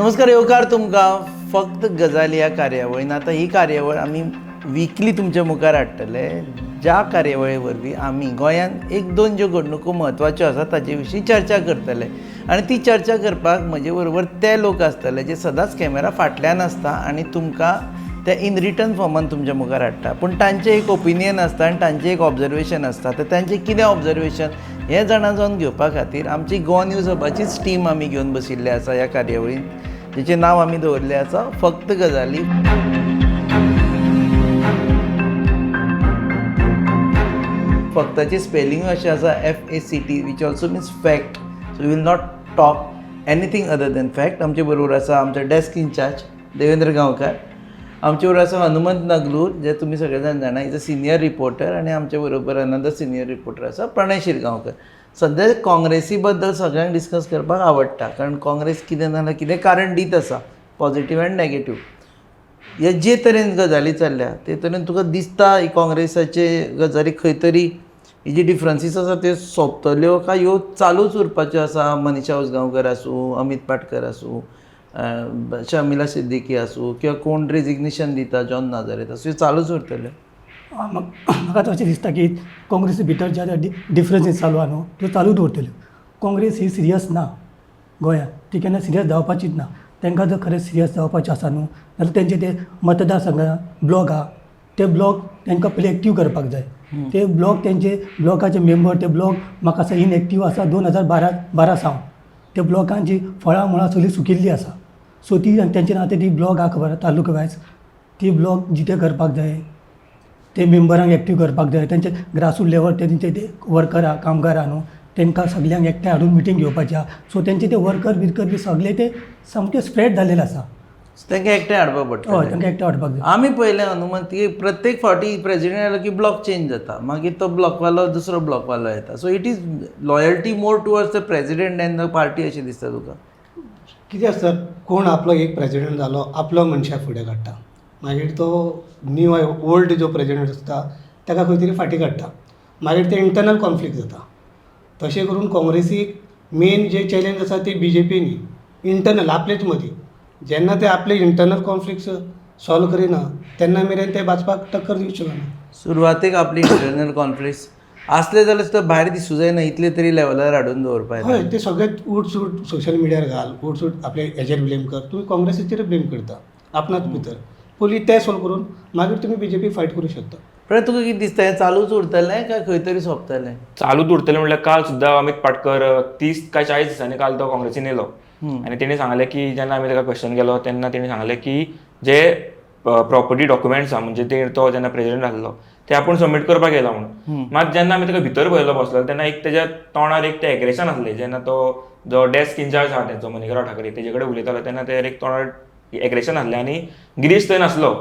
नमस्कार येवकार तुमकां फक्त गजाली ह्या कार्यावळीन आतां ही कार्यावळ आमी विकली तुमच्या मुखार हाडटले ज्या कार्यावळी वरवीं आमी गोंयांत एक दोन ज्यो घडणुको म्हत्वाच्यो आसा ताचे विशीं चर्चा करतले आनी ती चर्चा करपाक म्हजे बरोबर ते लोक आसतले जे सदांच कॅमेरा फाटल्यान आसता आनी तुमकां ते इन रिटन फॉर्मान तुमच्या मुखार हाडटा पूण तांचें एक ओपिनियन आसता आनी तांचें एक ऑब्जर्वेशन आसता तर तांचें कितें ऑब्जर्वेशन हें जाणा जावन घेवपा खातीर आमची गोवा न्यूज हबाचीच टीम आमी घेवन बशिल्ले आसा ह्या कार्यावळीन जेचें नांव आमी दवरलें आसा फक्त गजाली. फक्ताचें स्पेलिंग अशें आसा FACT which also means fact, so we will not talk anything other than fact. आमचे बरोबर आसा आमचे डेस्क इंचार्ज देवेंद्र गांवकार, आमचे बरोबर आसा हनुमंत नगलूर जे तुमी सगळे जाण जाणा इज अ सिनियर रिपोर्टर आनी आमचे बरोबर अनदर सिनियर रिपोर्टर आसा प्रणय शिरगांवकर. सद्या काँग्रेसी बद्दल सगळ्यांक डिस्कस करपाक आवडटा कारण काँग्रेस कितें नाजाल्यार कितें कारण दीत आसा पॉझिटीव एंड नॅगेटीव. हे जे तरेन गजाली चल्ल्या ते तरेन तुका दिसता ही काँग्रेसाचे गजाली खंय तरी ही जी डिफरन्सीस आसा त्यो सोंपतल्यो काय ह्यो चालूच उरपाच्यो आसा. मनीषा उसगांवकर आसूं, अमित पाटकर आसूं, शर्मिला सिद्दीकी आसूं किंवा कोण रेजिग्नेशन दिता जॉन नाझारेथ आसूं ह्यो चालूच उरतल्यो. म्हाका अशें दिसता की काँग्रेसी भितर ज्या डिफरन्सीस चालू आहा न्हू त्यो चालूच उरतल्यो. काँग्रेस ही सिरियस ना गोंयांत, ती केन्ना सिरियस जावपाचीच ना. तांकां जर खरें सिरियस जावपाचें आसा न्हू जाल्यार तेंचे ते मतदारसंघा ब्लॉक आहा ते ब्लॉक तांकां पयलीं एक्टीव करपाक जाय. ते ब्लॉक तेंचे ब्लॉकाचे मेंबर ते ब्लॉक म्हाका आसा इनएक्टीव आसा 2012 सावन. त्या ब्लॉकांची फळां मुळां सगळीं सुकिल्लीं आसा. सो ती तेंचे आतां ती ब्लॉक आहा खबर तालुका वायज ती ब्लॉक जिते करपाक जाय ते मेंबरांक एक्टीव करपाक जाय. तेंचे ग्रासरूट लेवल तेंचे ते वर्कर आहा कामगार आहा न्हू तांकां सगळ्यांक एकठांय हाडून मिटींग घेवपाची आहा. सो तेंचे ते वर्कर बिरकर बी सगळे ते सामके स्प्रेड जाल्लेले आसा. तांकां एकठांय हाडपाक पडटा. हय तांकां एकठांय हाडपाक जाय. आमी पळयलें हनुमंत की प्रत्येक फावटी प्रेजिडेंट आयलो की ब्लॉक चेंज जाता मागीर तो ब्लॉकवालो दुसरो ब्लॉकवालो येता. So it is loyalty more towards the president end the party अशें दिसता तुका. कितें आसता कोण आपलो एक प्रेजिडेंट जालो आपलो मनशाक फुडें काडटा मागीर तो न्यू ओल्ड जो प्रेजिडेंट आसता ताका खंय तरी फाटीं काडटा मागीर ते इंटरनल कॉन्फ्लिक्ट जाता. तशें करून काँग्रेसीक मेन जे चॅलेंज आसा ते BJP न्ही इंटरनल आपलेच मदीं जेन्ना ते आपले इंटरनल कॉन्फ्लिक्ट्स सॉल्व करिना तेन्ना मेरेन ते वाचपाक टक्कर दिवचे ना. सुरवातेक आपली इंटरनल कॉन्फ्लिक्ट्स आसले जाल्यार सुद्दां भायर दिसूं जायना इतले तरी लेवलार हाडून दवरपाक. हय ते सगळेच उठसूट सोशल मिडियार घाल उठसूट आपले हेजेर ब्लेम कर. तुमी काँग्रेसीचेर ब्लेम करता आपणाच भितर पयलीं ते सॉल्व करून मागीर तुमी BJP फायट करूं शकता. पण तुका कितें दिसता हें चालूच उरतलें काय खंय तरी सोंपतलें? चालूच उरतलें म्हणल्यार काल सुद्दां अमित पाटकर 30 काय 40 दिसांनी काल तो काँग्रेसीन येयलो आनी तेणी सांगलें की जेन्ना आमी ताका क्वेश्चन केलो तेन्ना तेणी सांगलें की जे प्रॉपर्टी डॉक्युमेंट्स आहा म्हणजे ते तो जेन्ना प्रेजिडेंट आसलो ते आपूण सबमीट करपाक येयला म्हणून. मात जेन्ना आमी ताका भितर पळयलो बसलो तेन्ना एक तेज्या तोंडार एक ते एग्रेशन आसलें जेन्ना तो जो डेस्क इंचार्ज आहा तेचो मणिकराव ठाकरे तेजे कडेन उलयतालो तेन्ना ते एक तोंडार एग्रेशन आसलें आनी गिरीश थंय नासलो.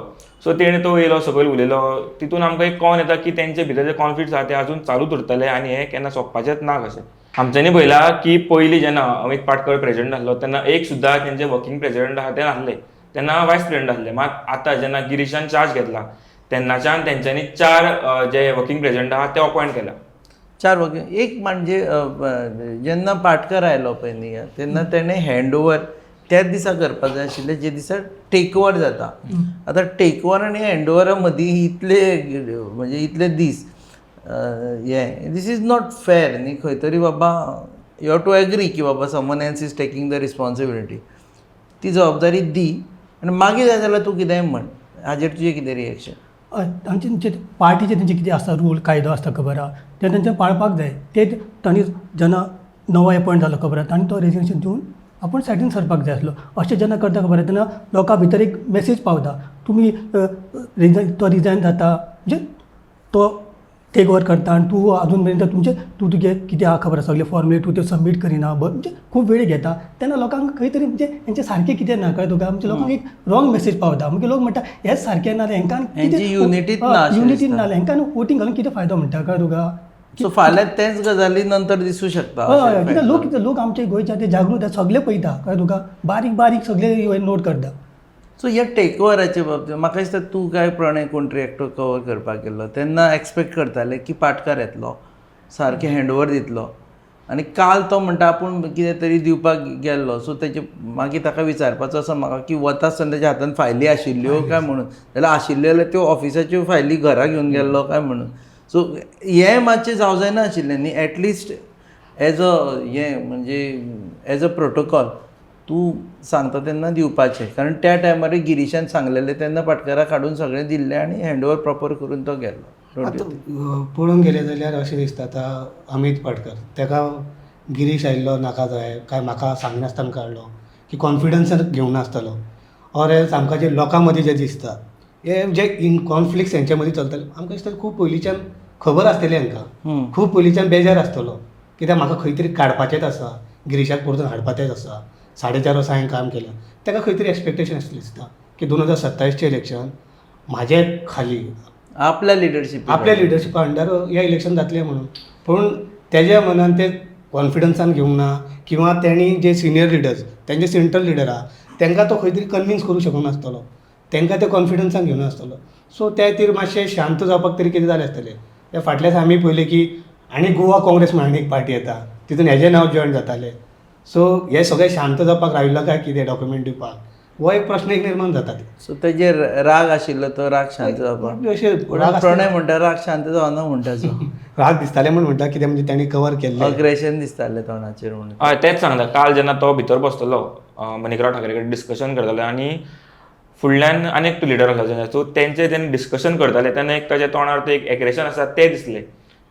सो तेणे तो येयलो सकयल उलयलो तितून आमकां एक कळोन येता की तेंचे भितर जे कॉन्फ्लिक्ट्स आहा ते आजून चालूच उरतले आनी हे केन्ना सोंपपाचेंच ना कशें. आमच्यांनी पळयलां की पयलीं जेन्ना अमित पाटकर प्रेजिडेंट आसलो तेन्ना एक सुद्दां तेंचे वर्किंग प्रेजिडेंट आहा ते नासले तेन्ना वायस प्रेजिडेंट आसले. मात आतां जेन्ना गिरीशान चार्ज घेतला तेन्नाच्यान तेंच्यांनी 4 जे वर्किंग प्रेजिडेंट आहा ते अपॉयंट केला. 4 वर्किंग एक म्हणजे जेन्ना पाटकर आयलो पळय न्ही तेन्ना तेणें हँड ओवर त्याच दिसा करपाक जाय आशिल्लें जे दिसा टेक ओवर जाता. आतां टेक ओवर आनी हँड ओवरा मदीं इतले दीस हें दीस इज नॉट फेर न्ही. खंय तरी बाबा यू हॅव टू एग्री की बाबा someone else is taking the responsibility ती जबाबदारी दी आनी मागीर जाय जाल्यार तूं कितेंय म्हण. हाजेर तुजें कितें रिएक्शन? तांचे पार्टीचे तेंचे कितें आसता रूल कायदो आसता खबर आहा ते तेंच्यान पाळपाक जाय. ते तांणी जेन्ना नवो अपॉयंट जालो खबर आहा तांणी तो रेजिग्नेशन दिवन आपूण सायडीन सरपाक जाय आसलो. अशें जेन्ना करता खबर आहा तेन्ना लोकां भितर एक मेसेज पावता तुमी तो रिजायन जाता म्हणजे तो टेक ओवर करता आनी तूं अजून मेरेन तुगे कितें आहा खबर आहा सगळे फॉर्मुले तूं ते सबमीट करिना म्हणजे खूब वेळ घेता तेन्ना लोकांक खंय तरी म्हणजे हेंचें सारकें कितें ना कळ्ळें तुका. म्हणजे लोकांक एक रॉंग मेसेज पावता मागीर लोक म्हणटा हेंच सारकें ना हेंकां युनिटीच ना हेंकां वोटींग घालून कितें फायदो म्हणटा कळ्ळें तुका. सो फाल्यां तेच गजाली नंतर दिसूं शकता. हय कित्याक लोक आमचे गोंयचे ते जागृत सगळे पळयता कळ्ळें तुका बारीक बारीक सगळे नोट करता. सो ह्या टेक ओवराचे बाबतींत म्हाका दिसता तूं काय प्रणय कोण रिएक्टर कवर करपाक गेल्लो तेन्ना एक्सपेक्ट करताले की पाटकार येतलो सारकें हँड ओवर दितलो आनी काल तो म्हणटा आपूण कितें तरी दिवपाक गेल्लो सो तेजे मागीर ताका विचारपाचो आसा म्हाका की वता आसतना ताच्या हातान फायली आशिल्ल्यो काय म्हणून जाल्यार आशिल्ल्यो जाल्यार त्यो ऑफिसाच्यो फायली घरा घेवन गेल्लो काय म्हणून सो हें मातशें जावं जायना आशिल्लें न्ही एटलिस्ट एज अ हें म्हणजे एज अ प्रोटोकॉल तूं सांगता तेन्ना दिवपाचें कारण त्या टायमार गिरीशान सांगलेलें तेन्ना पाटकाराक हाडून सगळें दिल्लें आनी हँडओवर प्रॉपर करून तो गेल्लो आतां पळोवंक गेलें जाल्यार अशें दिसता आतां अमित पाटकर ताका गिरीश आयिल्लो नाका जाय काय म्हाका सांगनासतना काडलो की कॉन्फिडन्सान घेवंक नासतलो ऑर एल्स आमकां जे लोकां मदीं जें दिसता हे जे इन कॉन्फ्लिक्ट्स हेंच्या मदीं चलतले आमकां दिसता खूब पयलींच्यान खबर आसतली हांकां खूब पयलींच्यान बेजार आसतलो कित्याक म्हाका खंय तरी काडपाचेंच आसा गिरीशाक परतून हाडपाचेंच आसा 4:30 वर्सां हांवें काम केलें ताका खंय तरी एक्सपेक्टेशन आसलें दिसता की 2027चें इलेक्शन म्हाजे खाली आपल्या लिडरशीप आपल्या लिडरशिपा अंडर हें इलेक्शन जातलें म्हणून पूण तेज्या मनान ते कॉन्फिडन्सान घेवंक ना किंवा तेणी जे सिनियर लिडर्स तेंचे सेंट्रल लिडर आहा तांकां तो खंय तरी कन्विन्स करूंक शकूंक नासतलो तांकां ते कॉन्फिडन्सान घेवं नासतलो सो त्या खातीर मातशें शांत जावपाक तरी कितें जालें आसतलें त्या फाटल्याच आमी पयलें की आनी गोवा काँग्रेस म्हणून एक पार्टी येता तितून हेजें नांव जॉयन जातालें सो हे सगळें शांत जावपाक राविल्लो काय कितें डॉक्युमेंट दिवपाक हो एक प्रश्न एक निर्माण जाता सो तेजेर राग आशिल्लो तो राग शांत जावपाक अशें प्रणय म्हणटा राग शांत जावना म्हणटाचो राग दिसताले म्हण म्हणटा कित्याक म्हणजे तांणी कवर केल्लें अग्रेशन दिसतालें तोंडाचेर म्हणून हय तेच सांगता काल जेन्ना तो भितर बसतलो मणिकराव ठाकरे कडेन डिस्कशन करताले आनी फुडल्यान आनी एकटो लिडर आसलो सो तेंचे जेन्ना डिस्कशन करताले तेन्ना एक ताच्या तोंडार ते एक एग्रेशन आसा तें दिसलें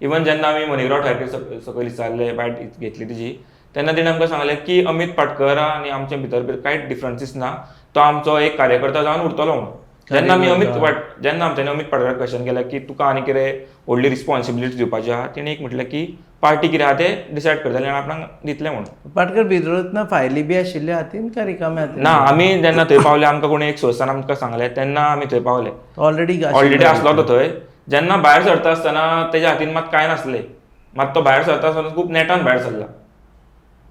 इवन जेन्ना आमी मणिकराव ठाकरे सकयल विचारले बायट घेतली तेजी तेन्ना तिणें आमकां सांगलें की अमित पाटकर आनी आमचे भितर कांयच डिफरन्सीस ना तो आमचो एक कार्यकर्ता जावन उरतलो म्हणून जेन्ना आमी जेन्ना आमच्यांनी अमित पाटकर क्वेश्चन केलें की तुका आनी कितें व्हडली रिस्पॉन्सिबिलिटी दिवपाची आहा तिणें एक म्हटलें की पार्टी कितें आहा तें डिसायड करतलें आनी आपणाक दितलें म्हणून पाटकर भितर फायली बी आशिल्ल्या हातीन काय रिकाम्या हातीन ना आमी जेन्ना थंय पावले आमकां कोणी एक सोर्सान आमकां सांगलें तेन्ना आमी थंय पावले ऑलरेडी आसलो तो थंय जेन्ना भायर सरता आसतना तेज्या हातीन मात कांय नासलें मात तो भायर सरता आसतना खूब नेटान भायर सरला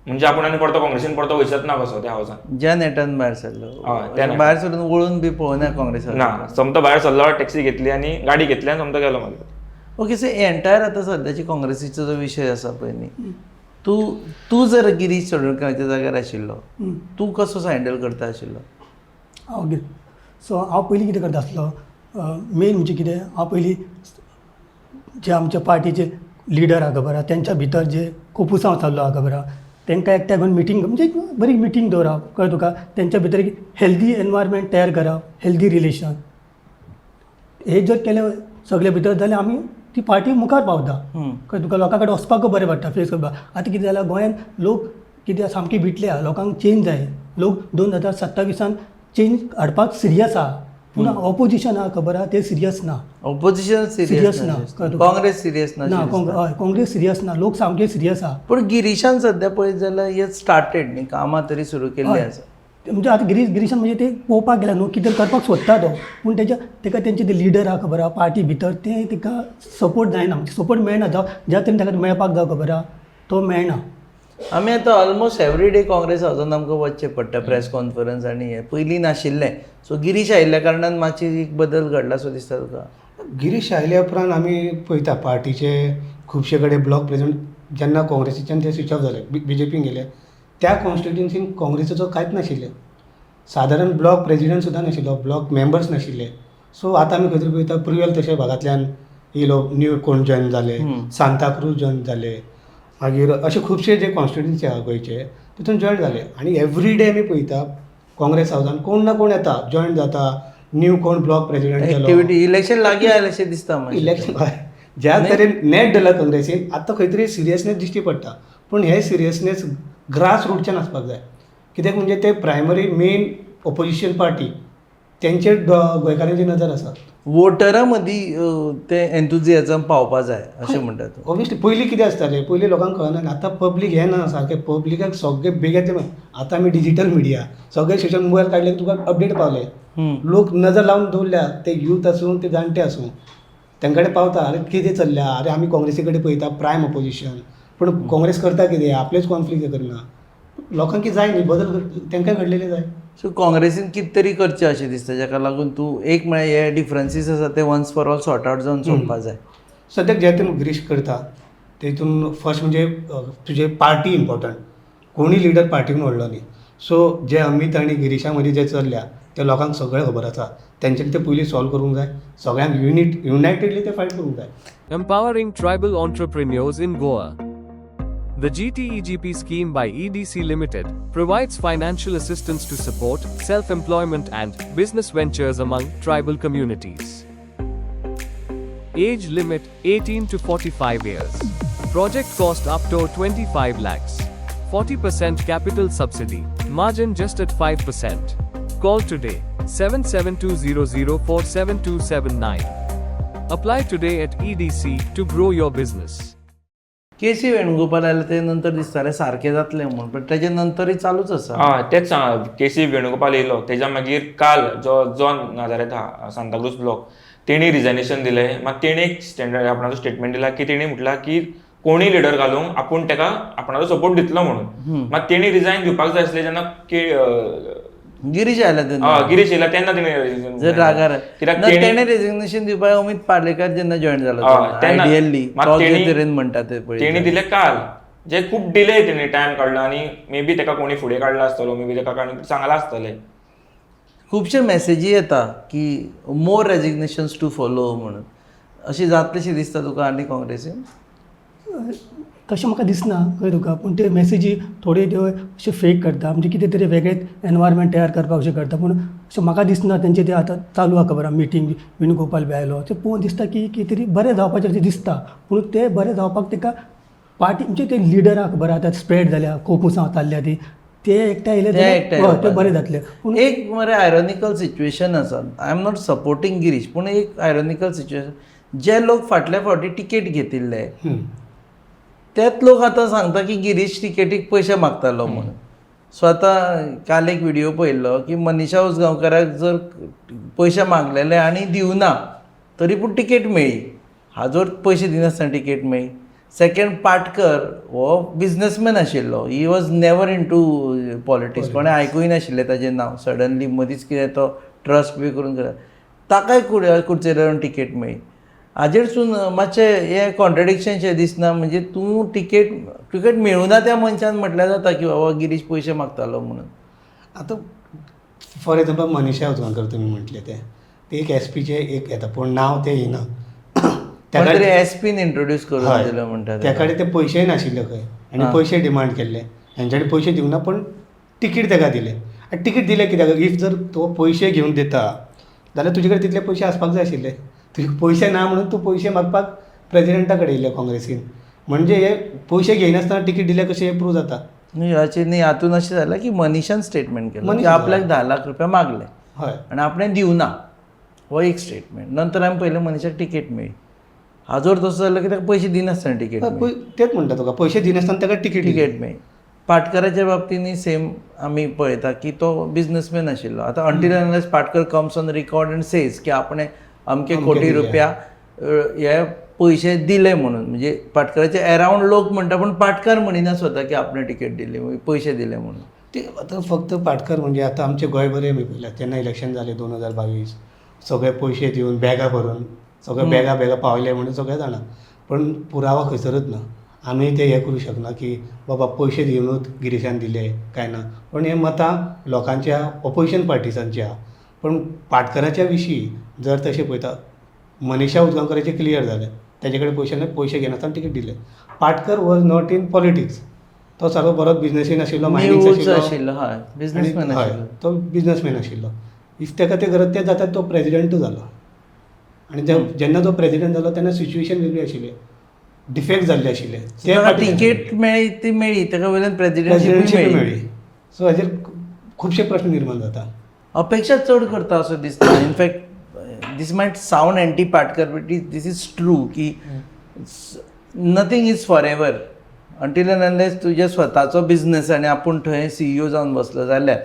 म्हणजे आपण आनी परतो काँग्रेसीन परतो वयचत ना कसो त्या हावसान ज्या नेटान भायर सरलो भायर सरून वळून बी पळोवना काँग्रेस ना समतो भायर सरलो टॅक्सी घेतली आनी गाडी घेतली आनी समतो गेलो मागीर ओके सो एंटायर आतां सद्याची काँग्रेसीचो जो विशय आसा पळय न्ही तूं जर गिरीश चोडणकराच्या जाग्यार आशिल्लो तूं कसो हँडल करता आशिल्लो हांव सो हांव पयलीं कितें करता आसलो मेन म्हणजे कितें हांव पयलीं जे आमच्या पार्टीचे लिडर आहा खबर आहा तेंच्या भितर जे कोपुसांव चाललो आहा खबर आहा तांकां एकठांय घेवन मिटींग म्हणजे एक बरी मिटींग दवरप कळ्ळें तुका तेंच्या भितर एक हेल्दी एनवायरमेंट तयार करप हेल्दी रिलेशन हे जर केलें सगळे भितर जाल्यार आमी ती पार्टी मुखार पावता कळ्ळें तुका लोकां कडेन वचपाकूय बरें पडटा फेस करपाक आतां कितें जालां गोंयांत लोक कितें सामके भिटले आहा लोकांक चेंज जाय लोक 2027 चेंज हाडपाक सिरियस आहा पूण ऑपोजिशन आहा खबर आहा ते सिरियस ना ऑपोजिशन सिरियस ना काँग्रेस सिरियस ना हय काँग्रेस सिरियस ना लोक सामके सिरियस आहा पूण गिरीशान सद्या पळयत जाल्यार हे स्टार्टेड न्ही कामां तरी सुरू केल्ली आसा म्हणजे आतां गिरीशान म्हणजे ते पळोवपाक गेला न्हू कितें करपाक सोदता तो पूण ताका तेंचे ते लिडर आहा खबर आहा पार्टी भितर ते ताका सपोर्ट जायना म्हणजे सपोर्ट मेळना जावं ज्या तरेन ताका मेळपाक जाय खबर आहा तो मेळना आमी आतां ऑलमोस्ट एवरी डे काँग्रेस हावजान आमकां वचचें पडटा प्रेस कॉन्फरन्स आनी हें पयलीं नाशिल्लें सो गिरीश आयिल्ल्या कारणान मातशी एक बदल घडला सो दिसता तुका गिरीश आयल्या उपरांत आमी पळयता पार्टीचे खुबशे कडेन ब्लॉक प्रेसिडेंट जेन्ना काँग्रेसीच्यान ते स्विच ऑफ जाले BJPन गेले त्या कॉन्स्टिट्युन्सीन काँग्रेसीचो कांयच नाशिल्लें सादारण ब्लॉक प्रेसिडेंट सुद्दां नाशिल्लो ब्लॉक मेंबर्स नाशिल्ले सो आतां आमी खंय तरी पळयता प्रुवेल तशे भागांतल्यान येयलो न्यू कोण जॉयन जाले सांताक्रूज जॉयन जाले मागीर अशे खुबशे जे कॉन्स्टिट्युन्सी आहा गोंयचे तितून जॉयन जाले आनी एवरी डे आमी पळयता काँग्रेस हावजान कोण ना कोण येता जॉयन जाता न्यू कोण ब्लॉक प्रेसिडेंट एक्टिविटी इलेक्शन लागीं आयलें अशें दिसता इलेक्शन ज्या तरेन नेट जाला काँग्रेसीन आतां खंय तरी सिरियसनेस दिश्टी पडटा पूण हे सिरियसनेस ग्रास रूटच्यान आसपाक जाय कित्याक म्हणजे ते प्रायमरी मेन ऑपोजिशन पार्टी तेंचेर गोंयकारांची नजर आसा वोटरां मदीं ते एन्थुजियाजम पावपा जाय अशें म्हणटा तूं ऑब्वियसली पयलीं कितें आसतालें पयलीं लोकांक कळना आतां पब्लीक हें ना सारकें पब्लिकाक सगळें बेग येतलें आतां आमी डिजिटल मिडिया सगळे सोशल मोबायल काडले तुका अपडेट पावले लोक नजर लावन दवरल्या ते यूथ आसूं ते जाणटे आसूं तांचे कडेन पावता अरे कितें चल्ल्या अरे आमी काँग्रेसी कडेन पळयता प्रायम ऑपोजिशन पूण काँग्रेस करता कितें आपलेच कॉन्फ्लिक्ट करना लोकांक कितें जाय न्ही बदल तांकां घडलेले जाय सो काँग्रेसीन कितें तरी करचें अशें दिसता जाका लागून तूं एक म्हळ्यार हे डिफरन्सीस आसा ते once for all sort out जावन सोडपा जाय सद्याक जे तूं गिरीश करता तेतून फर्स्ट म्हणजे तुजे पार्टी इम्पॉर्टंट, कोणी लिडर पार्टीन व्हडलो न्ही. सो जे अमित आनी गिरीशा मदीं जे चल्ल्या ते लोकांक सगळें खबर आसा. तेंच्यांनी ते पयलीं सॉल्व करूंक जाय. सगळ्यांक युनायटेडली ते फायट करूंक जाय. Empowering tribal entrepreneurs in Goa. The GTEGP scheme by EDC Limited provides financial assistance to support self-employment and business ventures among tribal communities. Age limit 18 to 45 years. Project cost up to 25 lakhs. 40% capital subsidy. Margin just at 5%. Call today 7720047279. Apply today at EDC to grow your business. KC. Venugopal आयले ते नंतर दिसतालें सारकें जातलें म्हणून, पण तेजे नंतरय चालूच आसा. तेच सांगा, के.सी. वेणुगोपाल येयलो तेच्या मागीर काल जो जॉन नाजारेथ आहा सांताक्रूज ब्लॉक तेणी रिजायनेशन दिलें. मात तेणी एक आपणाचो स्टेटमेंट दिला की तेणी म्हटलां की कोणी लिडर घालूंक आपूण तेका आपणाचो सपोर्ट दितलो म्हणून. मात तेणी रिजायन दिवपाक जाय आसलें जेन्ना गिरीश आयला तेन्ना गिरीश येयला तेन्ना तेणी जर रागार कित्याक तेणे रेजिग्नेशन दिवपाक अमित पार्लेकर जेन्ना जॉईन जालो तेन्ना आयडियली मात तो जे तेणी- तरेन म्हणटा ते पळय तेणी दिले काल, जे खूप डिले तेणी टायम काडलो आनी मे बी तेका कोणी फुडें काडलो आसतलो, मे बी तेका सांगला आसतलें. खुबशे मेसेजी येता की मोर रेजिग्नेशन्स टू फॉलो म्हणून. अशी जातलीशी दिसता तुका आनी काँग्रेसीन? तशें म्हाका दिसना खंय तुका, पूण ते मेसेजी थोडे त्यो अशे फेक करता, म्हणजे कितें तरी वेगळेच एनवायरमेंट तयार करपाक अशें करता. पूण अशें म्हाका दिसना तेंचे ते आतां चालू आहा खबर आहा मिटींग वेणुगोपाल बी आयलो ते पळोवन दिसता की कितें तरी बरें जावपाचें अशें दिसता. पूण ते बरें जावपाक तेका पार्टी म्हणजे ते लिडराक खबर आहा आतां स्प्रेड जाल्या खूब मुसां ताल्ल्या ती ते एकठांय येयले जाल्यार ते बरें जातलें. पूण एक मरे आयरॉनिकल सिच्युएशन आसा. I am not supporting Girish, पूण एक आयरॉनिकल सिच्युएशन, जे लोक फाटल्या फावटी तिकेट घेतिल्ले तेच लोक आतां सांगता की गिरीश तिकेटीक पयशे मागतालो म्हणून. सो आतां काल एक व्हिडियो पळयल्लो की मनीषा उसगांवकाराक जर पयशे मागलेले आनी दिवना तरी पूण तिकेट मेळ्ळी. हाजोर पयशे दिनासतना तिकेट मेळ्ळी. सेकंड, पाटकर हो बिझनेसमॅन आशिल्लो. He was never in to politics. कोणें आयकूय नाशिल्लें ताचें नांव. सडनली मदींच कितें तो ट्रस्ट बी करून केला, ताकाय कुडचेऱ्यान तिकेट मेळ्ळी. हाजेरसून मातशें हें कॉन्ट्रडिक्शन शें दिसना. म्हणजे तूं तिकेट मेळुना त्या मनशान म्हटल्यार जाता की बाबा गिरीश पयशे मागतालो म्हणून. आतां फॉर एग्जाम्पल मनीषा उजगांवकर तुमी म्हटले ते एक एसपीचे एक येता, पूण नांव ते येना. कोण तरी एसपीन इंट्रोड्यूस करून दिलो म्हणटा. त्या कडेन ते पयशेय नाशिल्ले खंय आनी पयशे डिमांड केल्ले. हेंच्यांनी पयशे दिवना पूण तिकीट ताका दिलें. आनी तिकीट दिलें कित्याक? इफ जर तो पयशे घेवन दिता जाल्यार तुजे कडेन तितले पयशे आसपाक जाय आशिल्ले. तुजे पयशे ना म्हणून तूं पयशे मागपाक प्रेजिडेंटा कडेन येयले काँग्रेसीन. म्हणजे हे पयशे घेयनासतना तिकीट दिले कशें हे प्रूव जाता. न्ही हातून अशें जालें की मनीषान स्टेटमेंट केलें की मनीषा आपल्याक 10 लाख रुपया मागले हय आनी आपणें दिवना, हो एक स्टेटमेंट. नंतर हांवें पयलें मनशाक तिकेट मेळ्ळी. हाजोर तसो जालो की ताका पयशे दिनासतना तिकेट मेळ्ळी. तेच म्हणटा तुका, पयशे दिनासतना ताका तिकीट तिकेट मेळ्ळी. पाटकराच्या बाबतींनी सेम आमी पळयता की तो बिझनेसमॅन आशिल्लो. आतां until unless Patkar comes on record end says की आपणें अमके कोटी रुपया हे पयशे दिले म्हणून. म्हणजे पाटकराचे अरावंड लोक म्हणटा पूण पाटकर म्हणिना स्वता की आपणें तिकेट दिली पयशे दिले म्हणून. ते आतां फक्त पाटकर म्हणजे आतां आमचे गोंय बरें आमी पळयल्यात. जेन्ना इलेक्शन जालें 2022 सगळे पयशे दिवन बॅगां भरून सगळे बॅगा पावयले म्हणून सगळे जाणां. पण पुरावा खंयसरच ना. आमी ते हे करूं शकना की बाबा पयशे दिवनूच गिरीशान दिले काय ना. पण हे मतां लोकांच्या ऑपोजिशन पार्टिसांची आहा. पण पाटकराच्या विशीं जर तशें पळयता मनीषा उजगांवकराचें क्लियर जालें. तेजे कडेन पयशे घेनासतना तिकीट दिलें. Patkar was not in politics. तो सारको बरो बिझनेसीन आशिल्लो, न्यूज आशिल्लो. हय, बिझनेसमॅन हय, आशिल्लो. तो बिझनेसमॅन आशिल्लो. इफ ताका ते गरज ते जाता तो प्रेजिडेंटूय जालो. आनी जेन्ना तो प्रेजिडेंट जालो तेन्ना सिच्युएशन वेगळी आशिल्ली, डिफेक्ट जाल्ले आशिल्ले. तिकेट मेळ्ळी ती मेळ्ळी, ताका वयल्यान प्रेजिडेंटशीप प्रेजिडेंटशीप मेळ्ळी. सो हाजेर खुबशे प्रश्न निर्माण जाता. अपेक्षा चड करता असो दिसता. In fact this might sound anti Patkar but this is true की nothing is forever. Until unless तुजे स्वताचो बिझनेस आनी आपूण थंय CEO जावन बसलो जाल्यार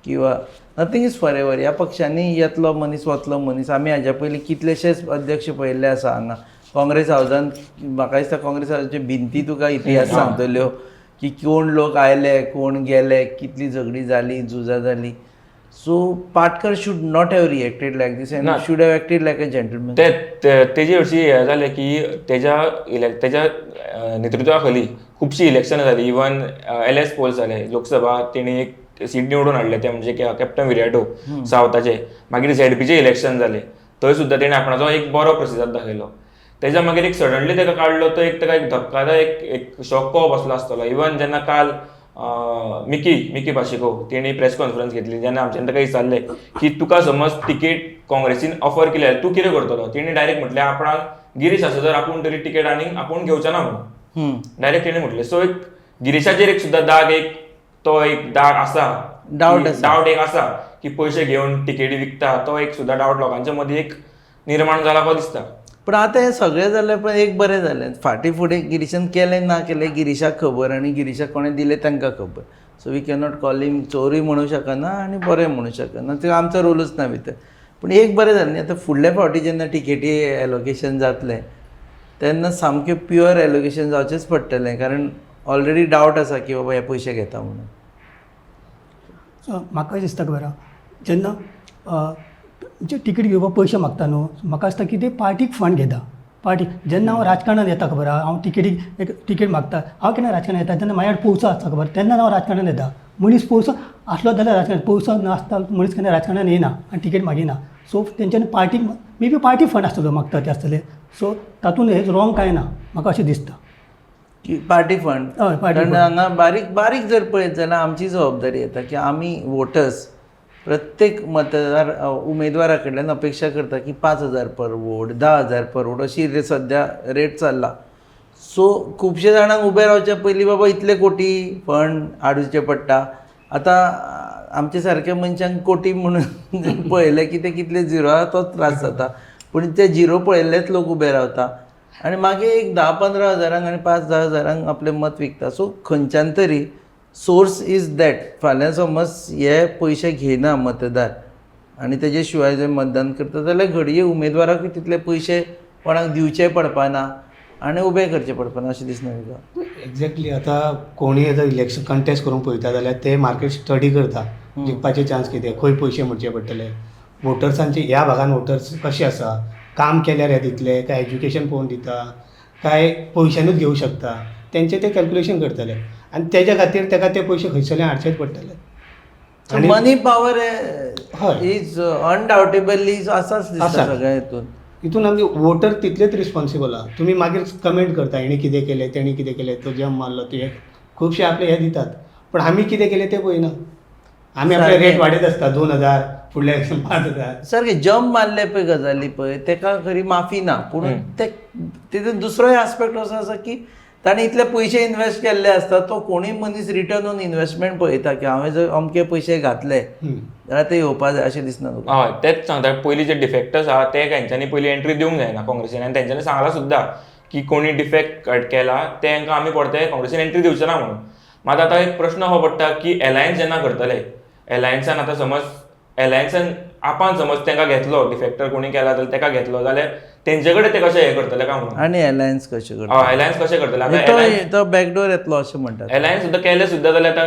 किंवा नथींग इज फॉर एवर. ह्या पक्षांनी येतलो मनीस वतलो मनीस. आमी हाज्या पयलीं कितलेशेच अध्यक्ष पळयल्ले आसा हांगा. काँग्रेस हावजान म्हाका दिसता काँग्रेस हावजाच्यो भिंती तुका इतिहास सांगतल्यो की कोण लोक आयले कोण गेले, कितली झगडी जाली, झुजां जाली. So Patkar should not have reacted like this and ना. Should have acted like a gentleman. तेजी हरशी हे जालें की तेज्या नेतृत्वा खाली खुबशीं इलेक्शनां जालीं. इवन LS पोल्स जाले लोकसभा, तेणी एक सीट निवडून हाडले, ते म्हणजे कॅप्टन विराटो सावथाचे. मागीर ZPचे इलेक्शन जाले, थंय सुद्दां तेणे आपणाचो एक बरो प्रतिसाद दाखयलो. तेज्या मागीर एक सडनली ताका काडलो, तो एक ताका एक धक्कादायक एक शॉक कहो बसलो आसतलो. इवन जेन्ना काल मिकी पाशिको तेणी प्रेस कॉन्फरन्स घेतली, जेन्ना आमच्यान ताका विचारलें की तुका समज तिकेट काँग्रेसीन ऑफर केली जाल्यार तूं कितें करतलो, तेणी डायरेक्ट म्हटलें आपणाक गिरीश आसा जर आपूण तरी तिकेट आनीक आपूण घेवचो ना म्हणून डायरेक्ट तेणी म्हटलें. सो एक गिरीशाचेर एक सुद्दां दाग आसा, डावट एक आसा की पयशे घेवन तिकेटी विकता, तो एक सुद्दां डावट लोकांच्या मदीं एक निर्माण जाला को दिसता. पण आतां हें सगळें जालें, पण एक बरें जालें, फाटीं फुडें गिरीशान केलें ना केलें गिरीशाक खबर, आनी गिरीशाक कोणें दिलें तांकां खबर. सो वी कॅनॉट कॉल हिम चोरूय म्हणूं शकना आनी बरें म्हणूं शकना, तो आमचो रोलूच ना भितर. पूण एक बरें जालें न्ही, आतां फुडल्या फावटी जेन्ना टिकेटी एलोकेशन जातलें तेन्ना सामकें प्युअर एलोकेशन जावचेंच पडटलें, कारण ऑलरेडी डावट आसा की बाबा हे पयशे घेता म्हणून. म्हाका दिसता खबर आहा, जेन्ना म्हणजे तिकीट घेवपाक पयशे मागता न्हू, म्हाका दिसता की ते पार्टीक फंड घेता. पार्टी जेन्ना हांव राजकारणांत येता खबर आहा, हांव तिकेटीक एक तिकेट मागता, हांव केन्ना राजकारणांत येता तेन्ना म्हाज्या पयसो आसता खबर, तेन्ना हांव राजकारणांत येता. मनीस पयसो आसलो जाल्यार राजकारणांत, पयसो नासता मनीस केन्ना राजकारणांत येना आनी तिकेट मागिना. सो तेंच्यांनी पार्टीक मे बी पार्टी फंड आसतलो मागता ते आसतले. सो तातूंत हें रॉंग कांय ना म्हाका अशें दिसता. की पार्टी फंड, हय, पार्टी कारण फंड. हांगा बारीक बारीक जर पळयत जाल्यार आमची जबाबदारी येता की आमी वोटर्स प्रत्येक मतदार उमेदवारा कडल्यान अपेक्षा करता की 5,000 पर वोट, 10,000 पर वोट अशी सद्या रेट चल्ला. सो खुबशे जाणांक उबे रावच्या पयलीं बाबा इतले कोटी फंड हाडूचे पडटा. आतां आमचे सारक्या मनशांक कोटी म्हणून पळयलें की ते कितले झिरो आहा तोच त्रास जाता. पूण ते झिरो पळयल्लेच लोक उबे रावता आनी मागीर एक 10-15 हजारांक आनी 5-10 हजारांक आपलें मत विकता. सो खंयच्यान तरी सोर्स इज दॅट. फाल्यां समज हे पयशे घेयना मतदार आनी तेजे शिवाय जर मतदान करता जाल्यार घडये उमेदवाराकूय तितले पयशे कोणाक दिवचे पडपाना आनी उबे करचे पडपाना अशें दिसना तुका? एक्झॅक्टली. आतां कोणीय जर इलेक्शन कंटेस्ट करून पळयता जाल्यार ते मार्केट स्टडी करता, जिखपाचे चान्स कितें, खंय पयशे म्हणचे पडटले, वोटर्सांचे ह्या भागान वोटर्स कशे आसा, काम केल्यार हे दितले काय, एज्युकेशन पळोवन दिता काय, पयशांनूच घेवं शकता, तेंचे ते कॅल्क्युलेशन करतले आनी तेज्या खातीर ताका ते पयशे खंयसरल्यान हाडचेच पडटले. मनी पावर हय. इज अनडाउटेबली आसाच दिसता आसा. सगळ्या हितून. हितून आमचे वोटर तितलेच रिस्पॉन्सिबल आहा. तुमी मागीर कमेंट करता हेणी कितें केलें, तेणी कितें केलें, तो जम मारलो, तुवें खुबशे आपले हे दितात, पण आमी कितें केलें तें पळयना. आमी आपले सारकें. रेट वाडयत आसता 2,000, फुडल्या इलेक्शन 5,000. सारकें जंप मारले पळय गजाली पळय तेका खरी माफी ना. पूण तेतून दुसरोय आस्पेक्ट असो आसा की ताणें इतले पयशे इन्वेस्ट केल्ले आसता, तो कोणूय मनीस रिटर्न ऑन इन्वेस्टमेंट पळयता की हांवें जर अमके पयशे घातले जाल्यार ते येवपा जाय अशें दिसना तुका? हय, तेच सांगता. पयलीं जे डिफेक्टर्स आहा ते तेंच्यांनी पयलीं एंट्री दिवंक जायना काँग्रेसीन, आनी तेंच्यांनी सांगलां सुद्दां की कोणी डिफेक्ट केला तेंकां आमी परते काँग्रेसीन एंट्री दिवचे ना म्हणून. मात आतां एक प्रश्न हो पडटा की एलायन्स जेन्ना करतले, एलायन्सान आतां समज एलायन्सान आपण समज तांकां घेतलो, डिफेक्टर कोणी केला जाल्यार ताका घेतलो जाल्यार तेंचे कडेन ते कशें हें करतले काय म्हणून. आनी एलायन्स कशें करता? एलायन्स कशें करतले? आतां तो बॅकडोर येतलो अशें म्हणटात. एलायन्स सुद्दां केले सुद्दां जाल्यार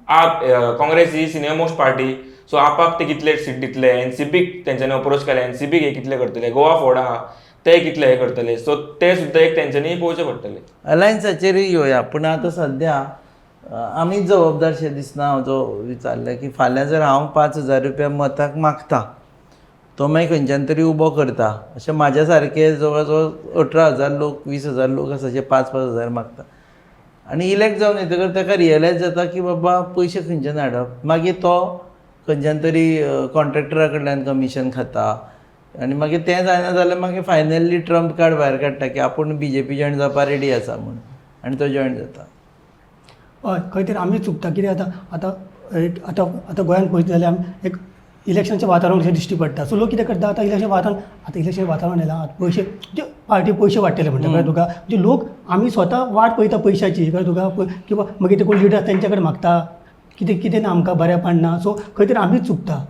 आतां काँग्रेस ही सिनियर मोस्ट पार्टी, सो आपाक ते कितले सीट दितले, एनसीपीक तेंच्यांनी अप्रोच केले, एनसीपीक हे कितले करतले, गोवा फोर्ड आहा ते कितले हे करतले, सो ते सुद्दां एक तेंच्यांनी पळोवचें पडटलें. अलायन्साचेरूय येवया. पूण आतां सद्या आमी जबाबदारशे दिसना. हांव जो विचारलें की फाल्यां जर हांव 5,000 रुपया मताक मागता, तो मागीर खंयच्यान तरी उबो करता. अशें म्हाज्या सारके जवळ जवळ 18,000 लोक, 20,000 लोक आसा जे 5,000 मागता. आनी इलेक्ट जावन येतकर ताका रियलायज जाता की बाबा पयशे खंयच्यान हाडप. मागीर तो खंयच्यान तरी कॉन्ट्रॅक्टरा कडल्यान कमिशन खाता आनी मागीर तें जायना जाल्यार मागीर फायनली ट्रम्प कार्ड भायर काडटा की आपूण BJP जॉयन जावपा रेडी आसा म्हणून, आनी तो जॉयन जाता. हय, खंय तरी आमी चुकता. कितें आतां आतां आतां आतां गोंयांत पळयत जाल्यार एक इलेक्शनचें वातावरण अशें दिश्टी पडटा. सो लोक कितें करता, आतां इलेक्शन वातावरण येयलां, आतां पयशे म्हणजे पार्टी पयशे वाडटले म्हणटा कळ्ळें तुका. म्हणजे लोक आमी स्वता वाट पळयता पयशाची कळ्ळें तुका, किंवा मागीर ते कोण लिडर तेंच्या कडेन मागता, कितें कितें ना आमकां बऱ्या पडना. सो खंय तरी आमीच चुकता.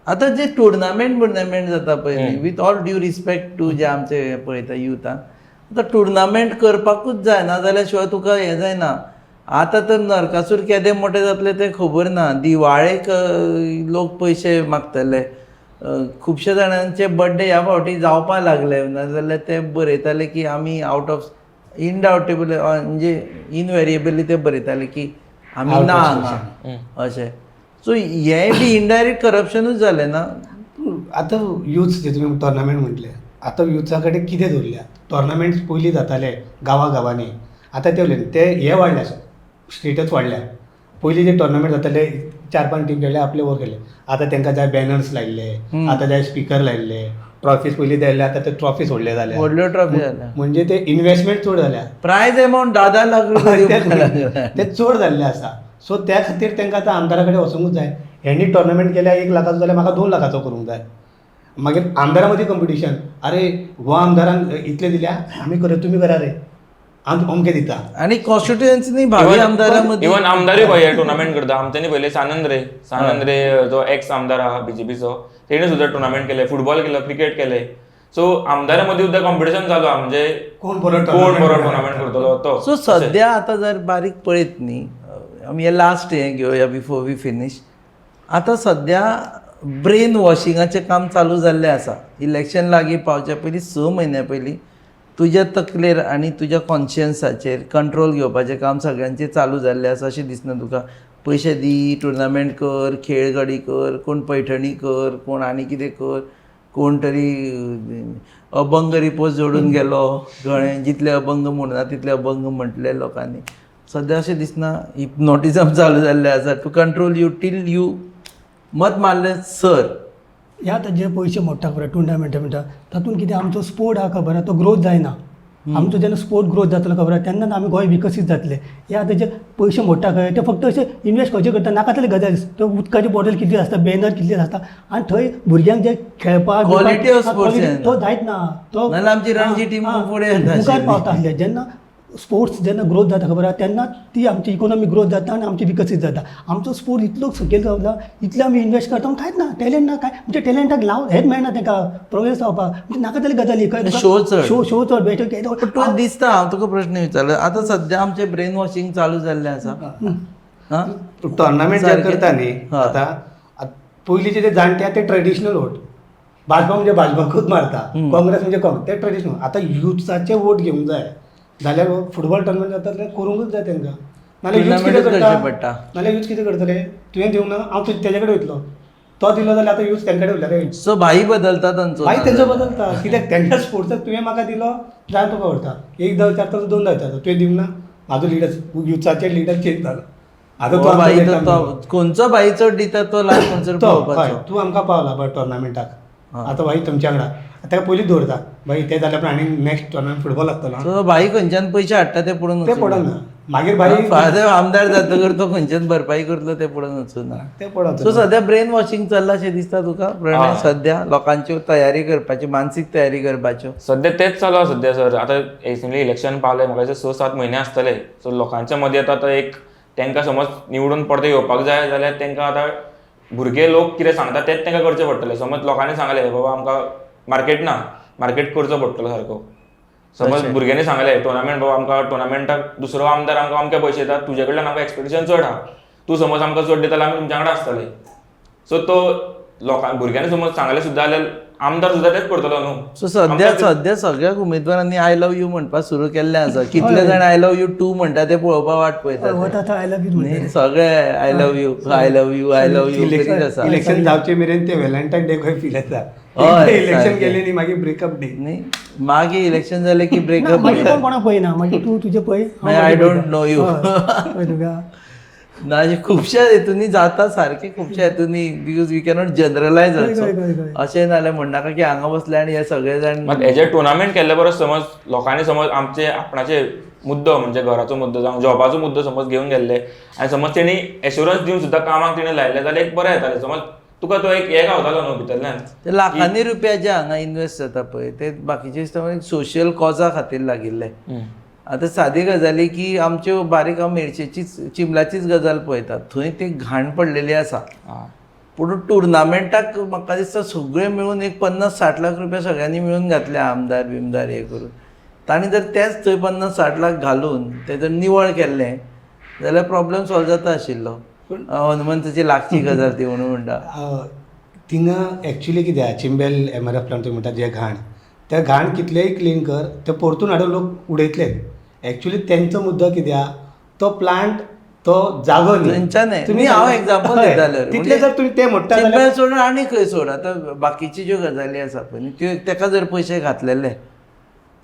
आतां जे टुर्नामेंट जाता पळय with all due respect to जे आमचे पळयता युथान आतां टुर्नामेंट करपाकूच जाय ना जाल्यार शिवाय तुका हें जायना. आतां तर नरकासूर केदे मोठे जातले तें खबर ना. दिवाळेक लोक पयशे मागतले. खुबशे जाणांचे बर्थडे ह्या फावटी जावपा लागले नाजाल्यार ते बरयताले की आमी आउट ऑफ इनडाउटेबल म्हणजे इनवेरिएबली ते बरयताले की आमी ना हांगा अशें. सो हें बी इनडायरेक्ट करप्शनूच जालें ना. आतां यूथ जे तुमी टोर्नामेंट म्हटले आतां युथा कडेन कितें दवरल्या टोर्नामेंट्स पयलीं जाताले गांवांनी आतां ते उलयले ते हे वाडल्या स्टेटस वाडल्या. पयलीं जे टोर्नामेंट जाताले 4-5 टीम खेळ्ळे आपले वर केले. आतां तांकां जाय बॅनर्स लायल्ले, आतां जाय स्पिकर लायल्ले, ट्रॉफीज पयलीं जाल्ले आतां ते ट्रॉफीज व्हडले जाल्या. व्हडल्यो ट्रॉफी जाल्या. म्हणजे ते इन्वेस्टमेंट चड जाल्या. प्रायज एमावंट 10 लाख रुपया ते चड जाल्ले आसा. सो त्या खातीर तांकां आतां आमदारा कडेन वचूंकूच जाय. हेणी टोर्नामेंट केल्या 1 लाखाचो जाल्यार म्हाका 2 लाखाचो करूंक जाय. मागीर आमदारा मदीं कंपिटिशन. अरे हो आमदारान इतले दिल्या आमी करूं तुमी करा रे आमी अमकें दिता. आनी कॉन्स्टिट्युएन्सीनी भावी आमदारां मदीं इवन आमदारूय पळय टुर्नामेंट करता. आमच्यांनी पयले सानंद रे जो एक्स आमदार आहा बीजेपीचो तेणे सुद्दां टुर्नामेंट केले, फुटबॉल केलो, क्रिकेट केले. सो आमदारां मदीं सुद्दां कॉम्पिटिशन चालू आहा म्हणजे कोण बरो टुर्नामेंट करतलो तो. सो सद्या आतां जर बारीक पळयत न्ही आमी हे लास्ट हें घेवया बिफोर वी फिनीश. आतां सद्या ब्रेन वॉशिंगाचें काम चालू जाल्लें आसा. इलेक्शन लागीं पावच्या पयलीं 6 म्हयन्या पयलीं तुज्या तकलेर आनी तुज्या कॉन्शियन्साचेर कंट्रोल घेवपाचें काम सगळ्यांचें चालू जाल्लें आसा अशें दिसना तुका. पयशे दी, टुर्नामेंट कर, खेळगडी कर, कोण पैठणी कर, कोण आनी कितें कर, कोण तरी अभंग रिपोज जोडून गेलो गळें जितले अभंग म्हणना तितले अभंग म्हटले लोकांनी. सद्या अशें दिसना हिप्नोटिझम चालू जाल्लें आसा to control you till you मत मारलें सर. ह्या आतां जे पयशे मोडटा खबर टुर्नामेंटा म्हणटा तातूंत कितें आमचो स्पोर्ट आहा खबर आहा तो ग्रोथ जायना. आमचो जेन्ना स्पोर्ट ग्रोथ जातलो खबर आहा तेन्ना आमी गोंय विकसीत जातले. हे आतां जे पयशे मोडटा खंय ते फक्त अशे इन्वेस्ट खंयचे करता नाका तरी गजाल. तो उदकाची बॉटल कितली आसता, बॅनर कितले आसता आनी थंय भुरग्यांक जे खेळपाक Quality of sports तो जायत ना. तो नाल्यार आमची रणजी टीम फुडें येता मुखार आशिल्ली. पावता आसले. जेन्ना स्पोर्ट्स जेन्ना ग्रोथ जाता खबर आहा तेन्ना ती आमची इकॉनॉमी ग्रोथ जाता आनी आमची विकसीत जाता. आमचो स्पोर्ट इतलो सकयल रावला इतले आमी इन्वेस्ट करता कांयच ना. टॅलंट ना काय म्हणजे टॅलंटाक हेच मेळना ताका प्रोग्रेस जावपाक. म्हणजे नाका तरी गजाली शो चड. शो चड बेटर तुका दिसता हांव तुका प्रश्न विचारलो आतां सद्या आमचें ब्रेन वॉशिंग चालू जाल्लें आसा. टोर्नामेंट जे करता न्ही आतां पयलींचे जे जाणटे आहा ते ट्रेडिशनल वोट. भाजपा म्हणजे भाजपाकूच मारता, काँग्रेस म्हणजे काँग्रेस ते ट्रेडिशनल. आतां युथ्साचे वोट घेवंक जाय जाल्यार फुटबॉल टोर्नामेंट जाता जाल्यार करूंकच जाय तांकां. नाल्यार यूथ कितें करता नाल्यार यूथ कितें करतले तुवें दिवंक ना हांव तेजे कडेन वयतलो तो दिलो जाल्यार आतां यूथ तेंचे कडेन उरलेले. सो भाई बदलता तांचो. भाई तेंचो बदलता कित्याक तेंच्या स्पोर्ट्साक तुवें म्हाका दिलो जाय तुका व्हरता. एकदां विचारता 2दा विचारता तुवें दिवंक ना म्हाजो लिडर युथाचे लिडर चेंज जालो. आतां तो भाई खंयचो भाई चड दिता तो लास्ट खंयसर पावपाचो. तूं आमकां पावला बट टोर्नामेंटाक आतां भाई तुमच्या वांगडा ताका पयलींच दवरता भाई ते जाल्यार पण आनी नेक्स्ट टोर्नामेंट फुटबॉल आसतलो. सो भाई खंयच्यान पयशे हाडटा ते पडून ते पडना मागीर भाई आमदार जातकर तो खंयच्यान भरपाई करतलो ते पडून वचूना. ते पडत. सो सद्या ब्रेन वॉशिंग चल्ला अशें दिसता तुका प्रणय सद्या लोकांच्यो तयारी करपाची मानसीक तयारी करपाच्यो. सध्या तेच चालू आहा सध्या सर. आतां रिसेंटली इलेक्शन पावलें म्हाका 6-7 म्हयने आसतले. सो लोकांच्या मदीं आतां एक तांकां समज निवडून परते येवपाक जाय जाल्यार तांकां आतां भुरगे लोक कितें सांगता तेच तांकां करचें पडटलें. समज लोकांनी सांगलें बाबा आमकां मार्केट करचो पडटलो सारको. समज भुरग्यांनी सांगलें टोर्नामेंट बाबा आमकां टोर्नामेंटाक दुसरो आमदार आमकां अमके पयशे दिता तुजे कडल्यान आमकां एक्सपेक्टेशन चड आहा. तूं समज आमकां चड दिता जाल्यार आमी तुमच्या वांगडा आसतले. सो तो भुरग्यांनी समज सांगलें सुद्दां जाल्यार आमदार सुद्दां तेच करतलो न्हू. सो सद्या सगळ्याक उमेदवारांनी आय लव्ह यू म्हणपाक सुरू केल्लें आसा. कितले जाण आय लव्ह यू 2 म्हणटा ते पळोवपाक वाट पळयतात. आय लव्ह यू न्ही सगळे I love you I love you I love you करीत आसा. इलेक्शन जावचे मेरेन ते व्हॅलेंटायन डे खंय फील येता. इलेक्शन गेले न्ही मागीर ब्रेकअप डे न्ही मागीर इलेक्शन जालें की ब्रेकअप. मागीर कोण कोणाक पळयना मागीर तूं तुजें पळय आय डोंट नो यू. तुका ना खुबश्या हेतूनी जाता सारकें खुबश्या हेतूनी बिकॉज वी कॅनॉट जनरलायज अशें नाल्यार म्हणनाका की हांगा बसले आनी हे सगळे जाण हेजे टुर्नामेंट केल्ले परस समज लोकांनी समज आमचे आपणाचे मुद्दो म्हणजे घराचो मुद्दो जावं जॉबाचो मुद्दो समज घेवन गेल्ले आनी समज तेणी एश्युरन्स दिवन सुद्दां कामाक तेणी लायले जाल्यार एक बरें येतालें. समज तुका तो एक हे गावतालो न्हू भितरल्यान ते लाखांनी रुपया जे हांगा इन्वेस्ट जाता पळय ते बाकीचे दिसता सोशियल कॉजा खातीर लागिल्ले. आतां सादी गजाली की आमच्यो बारीक हांव मेरशेचीच चिंबलाचीच गजाल पळयतात थंय ते घाण पडलेली आसा. पूण टुर्नामेंटाक म्हाका दिसता सगळे मेळून एक 50-60 लाख रुपया सगळ्यांनी मेळून घातले आमदार बिमदार हे करून. तांणी जर तेच थंय 50-60 लाख घालून तें जर निवळ केल्लें जाल्यार प्रॉब्लेम सॉल्व जाता आशिल्लो. हनुमंताची लागची गजाल ती म्हणून म्हणटा. थिंगा एक्चुली कितें आहा, चिंबेल MRF प्लांट तुमी म्हणटा जे घाण, त्या घाण कितलेंय क्लीन कर ते परतून हाडून लोक उडयतले. एक्चुली तेंचो मुद्दो कितें आहा, तो प्लांट तो जागो न्ही. थंयच्यान तुम्ही हांव एग्जाम्पल दितालो तितले जर तुमी ते म्हणटा जाल्यार चिंबेल सोडून आनी खंय सोड. आतां बाकीच्यो ज्यो गजाली आसा पळय न्ही त्यो ताका जर पयशे घातलेले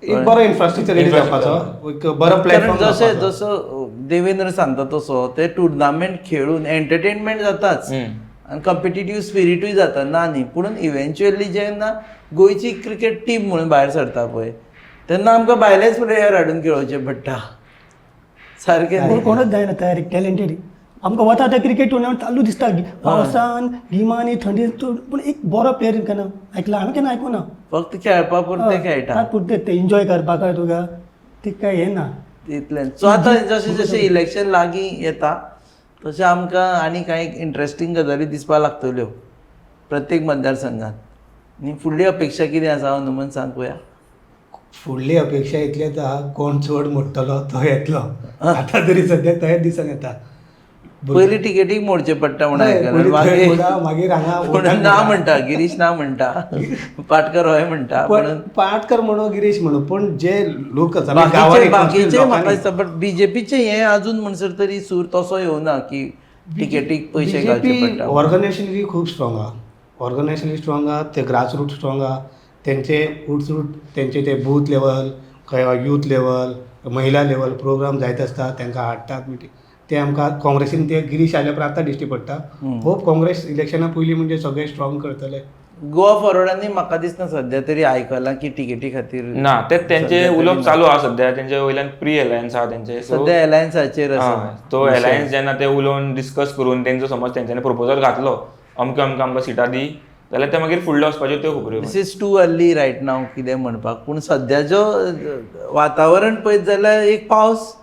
एक बरो इन्फ्रास्ट्रक्चर रेडी जावपाचो, एक बरो प्लॅटफॉर्म जशें जसो देवेंद्र सांगता तसो ते टुर्नामेंट खेळून एंटरटेनमेंट जाताच आनी कॉम्पिटिटीव स्पिरिटूय जाता ना न्ही. पूण इव्हेंच्युअली जेन्ना गोंयची क्रिकेट टीम म्हणून भायर सरता पळय तेन्ना आमकां भायलेच प्लेयर हाडून खेळोवचे पडटा. सारकें कोणच जायना तयारी टॅलेंटेड. आमकां वता आतां क्रिकेट टुर्नामेंट चालू दिसता पावसान गिमांनी थंडीत, पूण एक बरो प्लेयर केन्ना आयकला हांवें केन्ना आयकूं ना. फक्त खेळपा पुरते खेळटा पुरते ते एन्जॉय करपाक काय तुका ते काय हें ना तितलेंच. सो आतां जशें जशें इलेक्शन लागीं येता तशें आमकां आनी कांय इंट्रस्टींग गजाली दिसपाक लागतल्यो प्रत्येक मतदारसंघात न्ही. फुडली अपेक्षा कितें आसा हनुमंत सांग पळोवया. फुडली अपेक्षा इतलेच आहा, कोण चड मोडटलो तो येतलो. आतां तरी सद्या तयार दिसून येता. पयलीं टिकेटीक मोडचें पडटा म्हणून हय, आयकलां. पयलीं थंय मागीर हांगा पूण ना म्हणटा गिरीश ना म्हणटा पाटकर हय म्हणटा. पण पाटकर म्हणो गिरीश म्हणो, पण जे लोक आसा बाकीचे म्हाका दिसता बट बीजेपीचे हें अजून म्हणसर तरी सूर तसो येवना की टिकेटीक पयशे घालचे पडटा. ऑर्गनायझेशनली खूब स्ट्रॉंग आहा, ऑर्गनायझेशनली स्ट्रॉंग आहा, ते ग्रास रूट स्ट्रॉंग आहा. तेंचे उठसूट तेंचे ते बूथ लेवल खंय यूथ लेवल महिला लेवल प्रोग्राम जायत आसता, तांकां हाडटात मिटींग. ते आमकां काँग्रेसीन ते गिरीश आयल्या उपरांत आतां दिश्टी पडटा. होप काँग्रेस इलेक्शना पयलीं म्हणजे सगळे स्ट्रॉंग करतले. गोवा फॉरवर्डांनी म्हाका दिसता सद्या तरी आयकलां की टिकेटी खातीर ना ते तेंचे उलोवप चालू आहा सध्या. तेंचे वयल्यान प्री अलायन्स आहा तेंचे. सद्या एलायन्साचेर आसा. तो अलायन्स जेन्ना ते उलोवन डिस्कस करून तेंचो समज तेंच्यांनी प्रपोजल घातलो अमक्यो अमक्यो आमकां सिटां दी जाल्यार ते मागीर फुडले वचपाच्यो त्यो खबऱ्यो. This is too early right now कितें म्हणपाक. पूण सद्याचो वातावरण पळयत जाल्यार एक पावस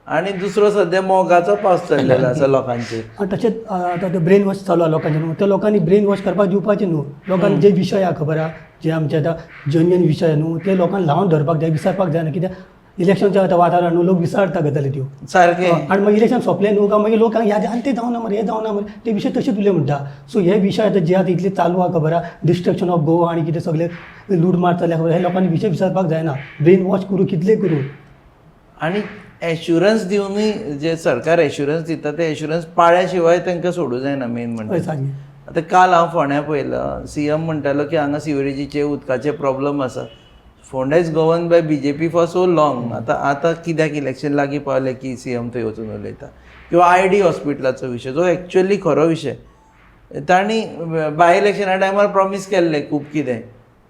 आनी दुसरो सद्या मोगाचो पावस चल्लेलो आसा लोकांचेर. तशेंच आतां ते ब्रेन वॉश चालू आहा लोकांचे न्हू. त्या लोकांनी ब्रेन वॉश करपाक दिवपाचें न्हू. लोकांक जे विशय आहा खबर आहा जे आमचे आतां जेन्युइन विशय न्हू ते लोकांक लावन धरपाक जाय, विसरपाक जायना. कित्याक इलेक्शनचें आतां वातावरण न्हू लोक विसरता गजाली त्यो सारकें. आनी मागीर इलेक्शन सोंपलें न्हू काय मागीर लोकांक ह्या आनी तें जावना मरे हें जावना मरे ते विशय तशेंच उरले म्हणटा. सो हे विशय आतां जे आतां इतले चालू आहा खबर आहा डिस्ट्रक्शन ऑफ गोवा आनी कितें सगळे लूटमार चल्ल्या खबर हे लोकांनी विशय विसरपाक जायना. ब्रेन वॉश करूं कितले करूं आनी एश्युरन्स दिवनूय जे सरकार एश्युरन्स दिता ते एश्युरन्स पाळ्या शिवाय तांकां सोडूं जायना मेन हय म्हणजे. सारकें. आतां काल हांव फोंड्या पळयलां CM म्हणटालो की हांगा सिवेरेजीचे उदकाचे प्रॉब्लम आसा. Phonda is govern by BJP for so long. आतां कित्याक इलेक्शन लागीं पावलें की CM थंय वचून उलयता. किंवा ID हॉस्पिटलाचो विशय जो एक्चुअली खरो विशय. तांणी बाय इलेक्शना टायमार प्रॉमीस केल्लें खूब कितें.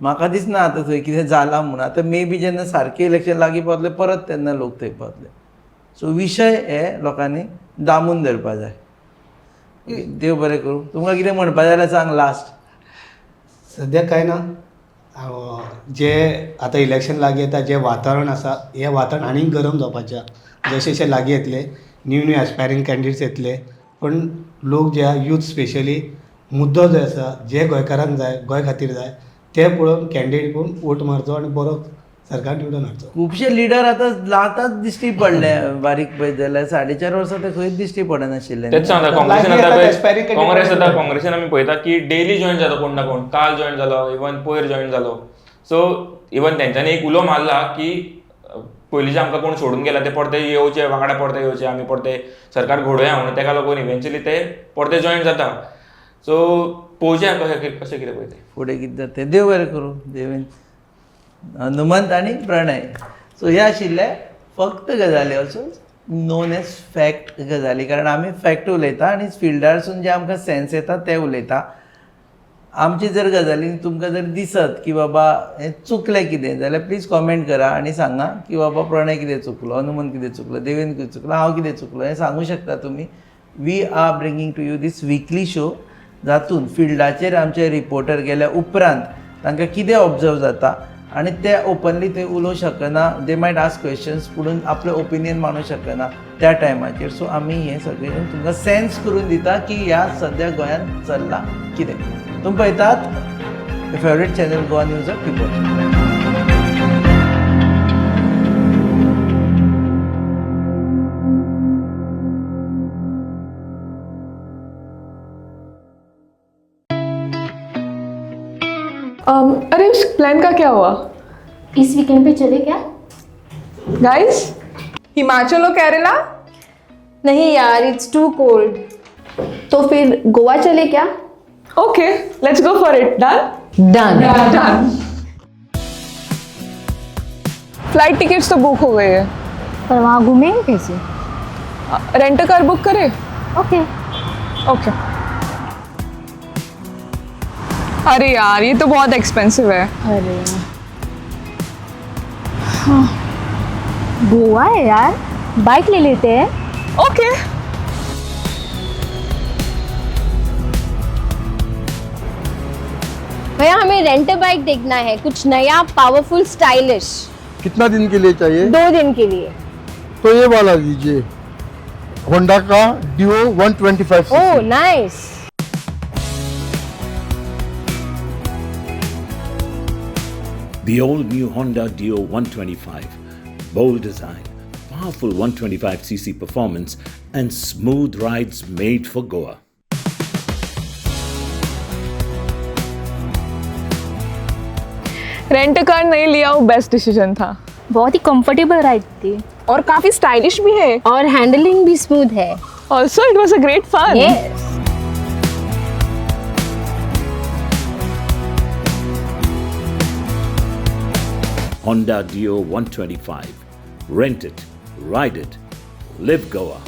म्हाका दिसना आतां थंय कितें जालां म्हणून. आतां मे बी जेन्ना सारकें इलेक्शन लागीं पावतलें परत तेन्ना लोक थंय पावतले. सो विशय हे लोकांनी दामून धरपा जाय. देव बरें करूं. तुमकां कितें म्हणपा जाल्यार सांग लास्ट. सद्या कांय ना. जे आतां इलेक्शन लागीं येता जे वातावरण आसा हें वातावरण आनीक गरम जावपाचें आहा. जशे जशे लागीं येतले न्यू एस्पायरींग कॅन्डिडेट्स येतले. पण लोक जे आहा यूथ स्पेशली मुद्दो जो आसा जे गोंयकारांक जाय गोंय खातीर जाय ते पळोवन कॅन्डिडेट पळोवन वोट मारचो आनी बरो सरकार निवडून हाडचो. खुबशे लिडर आतां दिश्टी पडले बारीक पळयत जाल्यार 4.5 वर्सां ते खंयच दिश्टी पडनाशिल्ले. तेच सांगता काँग्रेसीन आमी पळयता की डेली जॉईन जाता कोण ना कोण. काल जॉईन जालो, इवन पयर जॉईन जालो. सो इवन तेंच्यांनी एक उलो मारला की पयलींचे आमकां कोण सोडून गेला ते परते येवचे वांगडा परते येवचे आमी परते सरकार घडोवया म्हणून. ताका लागून इव्हेंच्युअली ते परते जॉईन जाता. सो पळोवचें कशें कितें पळय तें फुडें कितें जाता तें. देव बरें करूं. देवेन हनुमंत आनी प्रणय. सो हे आशिल्ले फक्त गजाली ऑल्सो नोन एज फॅक्ट गजाली. कारण आमी फॅक्ट उलयता आनी फिल्डारसून जे आमकां सेन्स येता ते उलयता. आमची जर गजाली तुमकां जर दिसत की बाबा हें चुकलें कितें जाल्यार प्लीज कॉमेंट करा आनी सांगा की बाबा प्रणय कितें चुकलो, हनुमंत कितें चुकलो, देवेन कितें चुकलो, हांव कितें चुकलो हें सांगूं शकता तुमी. We are bringing to you this weekly show जातून फिल्डाचेर आमचे रिपोर्टर गेल्या उपरांत तांकां कितें ऑब्जर्व जाता आनी ते ओपनली ते उलोवंक शकना. दे मायट आस्क क्वेश्चन्स पुणून आपलें ओपिनियन मांडूंक शकना त्या टायमाचेर. सो आमी हें सगळें तुमकां सेन्स करून दिता की ह्या सद्या गोंयांत चल्लां कितें. तुमी पळयतात favourite channel Goa news of people. अरे उस प्लान का क्या हुआ इस वीकेंड पे चले क्या? गाइस? हिमाचल और केरला? नहीं यार, इट्स टू कोल्ड. तो फिर गोवा चले क्या? Okay, let's go for it. Done? Done. Flight tickets तो बुक हो गए हैं. पर वहाँ घूमेंगे कैसे? रेंट कार बुक करें? ओके. ओके. अरे यार, ये तो बहुत एक्सपेंसिव है. अरे गोवा है यार, बाइक ले लेते हैं. ओके. भैया हमें रेंट बाइक देखना है, कुछ नया पावरफुल स्टाइलिश. कितना दिन के लिए चाहिए? 2 दिन के लिए. तो ये वाला लीजिए, होंडा का Dio 125 oh cc. Nice. The all-new Honda Dio 125. Bold design, powerful 125cc performance, and smooth rides made for Goa. Rent car नहीं लिया वो बेस्ट डिसीजन था. बहुत ही कंफर्टेबल राइड थी और काफी स्टाइलिश भी है. और हैंडलिंग भी स्मूथ है. Also it was a great fun. Yes. Honda Dio 125. Rent it, ride it, live Goa.